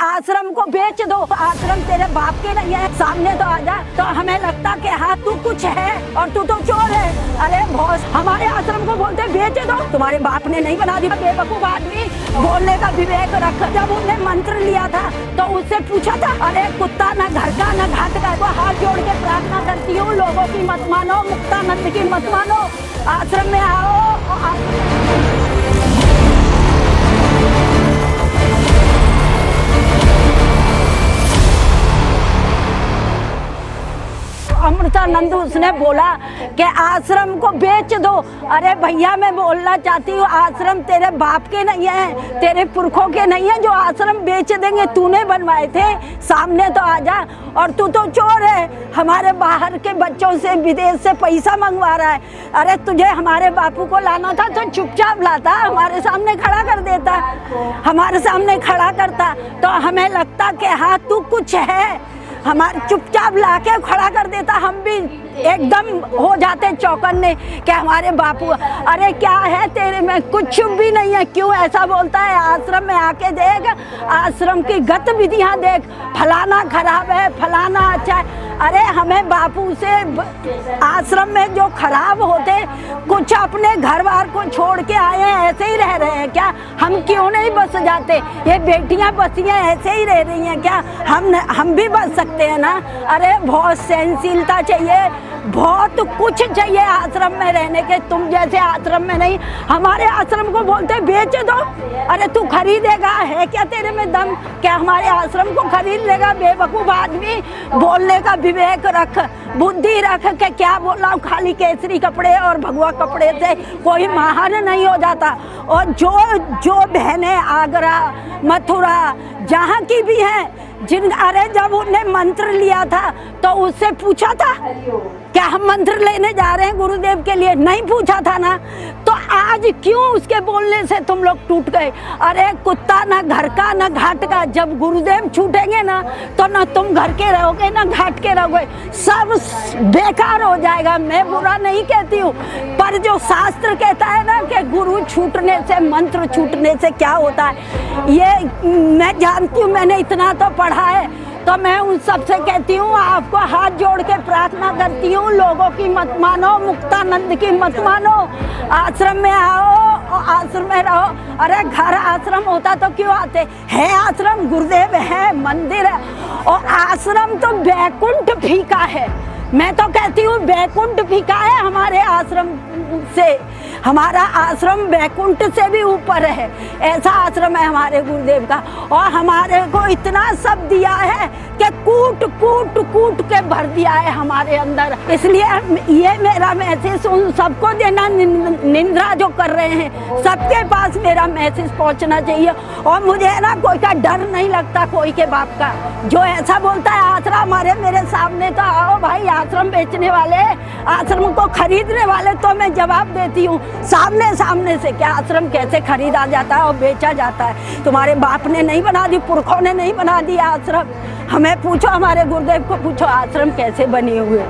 आश्रम को बेच दो, आश्रम तेरे बाप के नहीं है, सामने तो आ जा। तो हमें लगता कि हाँ तू कुछ है और तू तो चोर है। अरे बॉस, हमारे आश्रम को बोलते बेच दो, तुम्हारे बाप ने नहीं बना दिया। बेवकूफ आदमी, बोलने का विवेक रख। जब उन्हें मंत्र लिया था तो उससे पूछा था, अरे कुत्ता न घर का न घाट का। तो हाथ जोड़ के प्रार्थना करती हूँ, लोगों की मत मानो, मुक्तानंद की मत मानो, आश्रम में आओ। अमृतानंद उसने बोला कि आश्रम को बेच दो। अरे भैया, मैं बोलना चाहती हूँ, आश्रम तेरे बाप के नहीं है, तेरे पुरखों के नहीं है जो आश्रम बेच देंगे। तूने बनवाए थे, सामने तो आ जा। और तू तो चोर है, हमारे बाहर के बच्चों से, विदेश से पैसा मंगवा रहा है। अरे तुझे हमारे बापू को लाना था तो चुपचाप लाता, हमारे सामने खड़ा कर देता, हमारे सामने खड़ा करता तो हमें लगता कि हाँ तू कुछ है। हमारे चुपचाप लाके खड़ा कर देता, हम भी एकदम हो जाते चौकन्ने कि हमारे बापू। अरे क्या है तेरे में, कुछ भी नहीं है, क्यों ऐसा बोलता है? आश्रम में आके देख, आश्रम की गतिविधियां देख, फलाना खराब है, फलाना अच्छा है। अरे हमें बापू से आश्रम में जो खराब होते, कुछ अपने घर बार को छोड़ के आए हैं, ऐसे ही रह रहे हैं क्या? हम क्यों नहीं बस जाते? ये बेटियां बसियां ऐसे ही रह रही हैं क्या? हम भी बस सकते हैं ना? अरे बहुत सहनशीलता चाहिए, बहुत कुछ चाहिए आश्रम में रहने के। तुम जैसे आश्रम में नहीं, हमारे आश्रम को बोलते बेच दो। अरे तू खरीदेगा? है क्या तेरे में दम? क्या हमारे आश्रम को खरीद लेगा? बेवकूफ आदमी, बोलने का विवेक रख, बुद्धि रख के क्या बोल रहा हूँ। खाली केसरी कपड़े और भगवा कपड़े से कोई महान नहीं हो जाता। और जो बहनें आगरा, मथुरा, जहाँ की भी हैं, अरे जब उन्हें मंत्र लिया था तो उससे पूछा था क्या हम मंत्र लेने जा रहे हैं गुरुदेव के लिए? नहीं पूछा था ना। तो आज क्यों उसके बोलने से तुम लोग टूट गए? अरे कुत्ता ना घर का ना घाट का। जब गुरुदेव छूटेंगे ना तो ना तुम घर के रहोगे ना घाट के रहोगे, सब बेकार हो जाएगा। मैं बुरा नहीं कहती हूँ, पर जो शास्त्र कहता है ना कि गुरु छूटने से, मंत्र छूटने से क्या होता है, ये मैं जानती हूँ, मैंने इतना तो पढ़ा है। तो मैं उन सबसे कहती हूँ, आपको हाथ जोड़ के प्रार्थना करती हूँ, लोगों की मत मानो, मुक्तानंद की मत मानो, आश्रम में आओ और आश्रम में रहो। अरे घर आश्रम होता तो क्यों आते? है आश्रम, गुरुदेव है, मंदिर है। और आश्रम तो बैकुंठ फीका है। मैं तो कहती हूँ बैकुंठ फीका है हमारे आश्रम से। हमारा आश्रम बैकुंठ से भी ऊपर है, ऐसा आश्रम है हमारे गुरुदेव का। और हमारे को इतना सब दिया है कि कूट कूट कूट के भर दिया है हमारे अंदर। इसलिए ये मेरा मैसेज उन सबको देना, निंदा जो कर रहे हैं सबके पास मेरा मैसेज पहुंचना चाहिए। और मुझे ना कोई का डर नहीं लगता, कोई के बाप का। जो ऐसा बोलता है आश्रम हमारे, मेरे सामने तो आओ भाई, आश्रम बेचने वाले, आश्रम को खरीदने वाले, तो मैं जवाब देती हूँ सामने से क्या आश्रम कैसे खरीदा जाता है और बेचा जाता है? तुम्हारे बाप ने नहीं बना दी, पुरखों ने नहीं बना दिया आश्रम। हमें पूछो, हमारे गुरुदेव को पूछो आश्रम कैसे बने हुए।